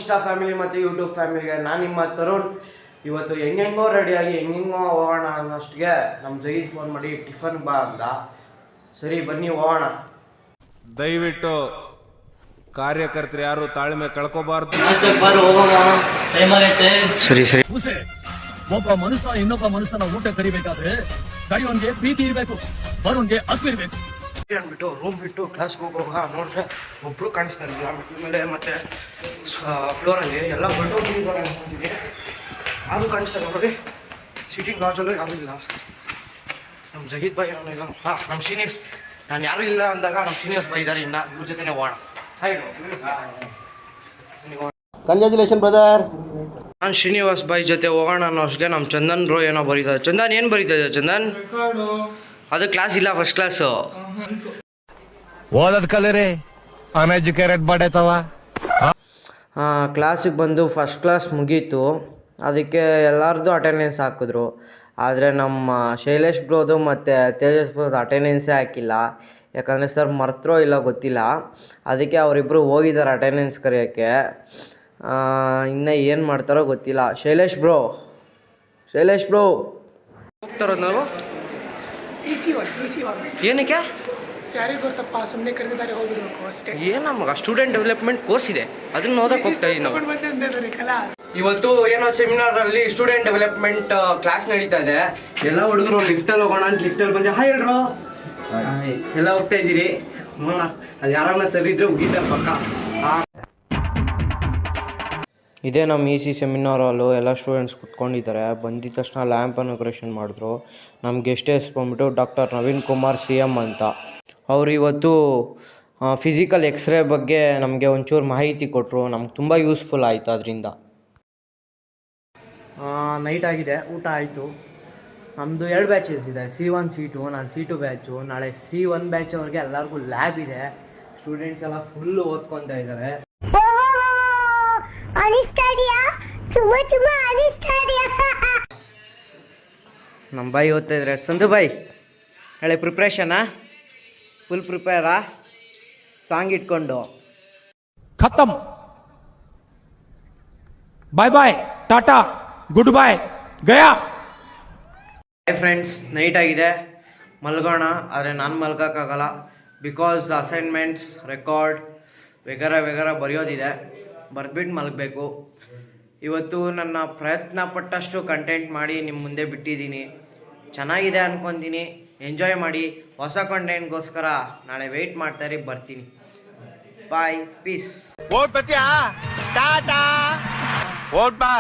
Insta family ಮತ್ತು YouTube ಫ್ಯಾಮಿಲಿಗೆ ನಾನು ನಿಮ್ಮ ತರುಣ್. ಇವತ್ತು ಹೆಂಗೆಂಗೋ ರೆಡಿಯಾಗಿ ಹೆಂಗೆಂಗೋ ಹೋಗೋಣ ಅನ್ನೋಷ್ಟಿಗೆ ನಮ್ಮ ಜಗೀದ್ ಫೋನ್ ಮಾಡಿ ಟಿಫನ್ ಬಾ ಅಂದ. ಸರಿ ಬನ್ನಿ ಹೋಗೋಣ. ದಯವಿಟ್ಟು ಕಾರ್ಯಕರ್ತರು ಯಾರು ತಾಳ್ಮೆ ಕಳ್ಕೋಬಾರ್ದು. ಸರಿ ಸರಿ. ಒಬ್ಬ ಮನುಷ್ಯ ಇನ್ನೊಬ್ಬ ಮನುಷ್ಯನ ಊಟ ಕರಿಬೇಕಾದ್ರೆ ಕರಿಯೋನ್ಗೆ ಪ್ರೀತಿ ಇರಬೇಕು, ಬರೋನ್ಗೆ ಅಪ್ಪಿರ್ಬೇಕು ಅಂದ್ಬಿಟ್ಟು ರೂಮ್ ಬಿಟ್ಟು ಕ್ಲಾಸ್ಗೆ ಹೋಗುವಾಗ ನೋಡ್ರೆ ಒಬ್ರು ಕಾಣಿಸ್ತಾ ಇರಲಿಲ್ಲ. ಮೇಲೆ ಮತ್ತೆ ಫ್ಲೋರಲ್ಲಿ ಎಲ್ಲ ಹೊರಟೋಗಿದ್ದಾರೆ ಅನ್ಕೊಂಡಿದ್ದೆ. ಯಾರು ಕಾಣಿಸ್ತಾರೆ ನೋಡಿ, ಸಿಟಿಂಗ್ ಲಾಜಲ್ಲೂ ಯಾರೂ ಇಲ್ಲ. ನಮ್ಮ ಜಗೀದ್ ಬಾಯ್ ಏನೋ ಇಲ್ಲ. ನಮ್ಮ ಸೀನಿಯರ್ಸ್ ನಾನು ಯಾರೂ ಇಲ್ಲ ಅಂದಾಗ ನಮ್ಮ ಸೀನಿಯರ್ಸ್ ಬಾಯ್ ಇದ್ದಾರೆ. ಇನ್ನು ಇವ್ರ ಜೊತೆನೇ ಹೋಗೋಣ. Congratulation brother. ನಾನು ಶ್ರೀನಿವಾಸ್ ಬಾಯ್ ಜೊತೆ ಹೋಗೋಣ ಅನ್ನೋ ಅಷ್ಟಿಗೆ ನಮ್ಮ ಚಂದನ್ ಬ್ರೋ ಏನೋ ಬರೀತಾರೆ. ಚಂದನ್ ಏನು ಬರೀತಾ ಇದೆ ಚಂದನ್? ಅದು ಕ್ಲಾಸ್ ಇಲ್ಲ, ಫಸ್ಟ್ ಕ್ಲಾಸು. ಓದದ್ ಕಲರಿ ಅನ್ಎಜುಕೇಟೆಡ್ ಬಡೇತವ. ಕ್ಲಾಸಿಗೆ ಬಂದು ಫಸ್ಟ್ ಕ್ಲಾಸ್ ಮುಗೀತು. ಅದಕ್ಕೆ ಎಲ್ಲರದ್ದು ಅಟೆಂಡೆನ್ಸ್ ಹಾಕಿದ್ರು. ಆದರೆ ನಮ್ಮ ಶೈಲೇಶ್ ಬ್ರೋದು ಮತ್ತು ತೇಜಸ್ ಬ್ರೋದು ಅಟೆಂಡೆನ್ಸೇ ಹಾಕಿಲ್ಲ. ಯಾಕಂದರೆ ಸರ್ ಮರ್ತರೋ ಇಲ್ಲ ಗೊತ್ತಿಲ್ಲ. ಅದಕ್ಕೆ ಅವರಿಬ್ಬರು ಹೋಗಿದ್ದಾರೆ ಅಟೆಂಡೆನ್ಸ್ ಕರೆಯೋಕ್ಕೆ. ಇನ್ನು ಏನು ಮಾಡ್ತಾರೋ ಗೊತ್ತಿಲ್ಲ. ಶೈಲೇಶ್ ಬ್ರೋ ಹೋಗ್ತಾರೋದು ನಾವು ಏನಕ್ಕೆ ಯಾರಿಗೆ ಗೊತ್ತಪ್ಪ, ಸುಮ್ಮನೆ ಕರೆದಿದ್ದಾರೆ ಹೋಗಿರ್ಬೇಕು ಅಷ್ಟೇ. ಏನು ನಮಗೆ ಸ್ಟೂಡೆಂಟ್ ಡೆವಲಪ್ಮೆಂಟ್ ಕೋರ್ಸ್ ಇದೆ, ಅದನ್ನ ಓದಕ್ಕೆ ಹೋಗ್ತಾ ಇದೀವಿ ನಾವು. ಇವತ್ತು ಏನೋ ಸೆಮಿನಾರಲ್ಲಿ ಸ್ಟೂಡೆಂಟ್ ಡೆವಲಪ್ಮೆಂಟ್ ಕ್ಲಾಸ್ ನಡೀತಾ ಇದೆ. ಎಲ್ಲ ಹುಡುಗರು ಲಿಫ್ಟಲ್ಲಿ ಹೋಗೋಣ ಅಂತ ಲಿಫ್ಟಲ್ಲಿ ಬಂದು ಹಾಯ್ ಹೇಳ್ರು ಎಲ್ಲ ಹೋಗ್ತಾ ಇದ್ದೀರಿ. ಅದು ಯಾರನ್ನ ಸರಿ ಇದ್ರೆ ಮುಗಿತಾರೆ ಪಕ್ಕ. ಇದೇ ನಮ್ಮ ಇ ಸಿ ಸೆಮಿನಾರ್ ಹಾಲು. ಎಲ್ಲ ಸ್ಟೂಡೆಂಟ್ಸ್ ಕುತ್ಕೊಂಡಿದ್ದಾರೆ. ಬಂದಿದ್ದ ತಕ್ಷಣ ಲ್ಯಾಂಪ್ ಇನಾಗ್ರೇಷನ್ ಮಾಡಿದ್ರು. ನಮ್ಮ ಗೆಸ್ಟೇಸ್ ಬಂದ್ಬಿಟ್ಟು ಡಾಕ್ಟರ್ ನವೀನ್ ಕುಮಾರ್ CM ಅಂತ. ಅವರು ಇವತ್ತು ಫಿಸಿಕಲ್ ಎಕ್ಸ್ರೇ ಬಗ್ಗೆ ನಮಗೆ ಒಂಚೂರು ಮಾಹಿತಿ ಕೊಟ್ಟರು. ನಮ್ಗೆ ತುಂಬ ಯೂಸ್ಫುಲ್ ಆಯಿತು ಅದರಿಂದ. ನೈಟ್ ಆಗಿದೆ, ಊಟ ಆಯಿತು. ನಮ್ಮದು 2 ಬ್ಯಾಚಸ್ ಇದೆ, C1 C2. ನಾನು C2 ಬ್ಯಾಚು. ನಾಳೆ C1 ಬ್ಯಾಚ್ ಅವ್ರಿಗೆ ಎಲ್ಲರಿಗೂ ಲ್ಯಾಬ್ ಇದೆ. ಸ್ಟೂಡೆಂಟ್ಸ್ ಎಲ್ಲ ಫುಲ್ಲು ಓದ್ಕೊತಾ ಇದ್ದಾರೆ. ನಮ್ಮ ಬಾಯಿ ಓದ್ತಾ ಇದ್ರೆ. ಸಂದು ಬಾಯ್ ನಾಳೆ ಪ್ರಿಪ್ರೇಷನಾ? ಫುಲ್ ಪ್ರಿಪೇರಾ? ಸಾಂಗ್ ಇಟ್ಕೊಂಡು ಖತಮ್. ಬಾಯ್ ಬಾಯ್, ಟಾಟಾ, ಗುಡ್ ಬಾಯ್, ಗಯಾ. ಹಾಯ್ ಫ್ರೆಂಡ್ಸ್, ನೈಟ್ ಆಗಿದೆ, ಮಲ್ಗೋಣ. ಆದರೆ ನಾನು ಮಲ್ಗೋಕ್ಕಾಗಲ್ಲ. ಬಿಕಾಸ್ ಅಸೈನ್ಮೆಂಟ್ಸ್, ರೆಕಾರ್ಡ್ ವಗೇರ ಬರೆಯೋದಿದೆ. ಬರೆದ್ಬಿಟ್ಟು ಮಲಗಬೇಕು. ಇವತ್ತು ನನ್ನ ಪ್ರಯತ್ನ ಪಟ್ಟಷ್ಟು ಕಂಟೆಂಟ್ ಮಾಡಿ ನಿಮ್ಮ ಮುಂದೆ ಬಿಟ್ಟಿದ್ದೀನಿ. ಚೆನ್ನಾಗಿದೆ ಅಂದ್ಕೊತೀನಿ. ಎಂಜಾಯ್ ಮಾಡಿ. ಹೊಸ ಕಂಟೆಂಟ್ಗೋಸ್ಕರ ನಾಳೆ ವೆಯ್ಟ್ ಮಾಡ್ತಾಯಿರಿ, ಬರ್ತೀನಿ. ಬಾಯ್, ಪೀಸ್. ಓಟ್ ಬತ್ತೀಯಾ? ಟಾಟಾ. ಓಟ್ ಬಾ.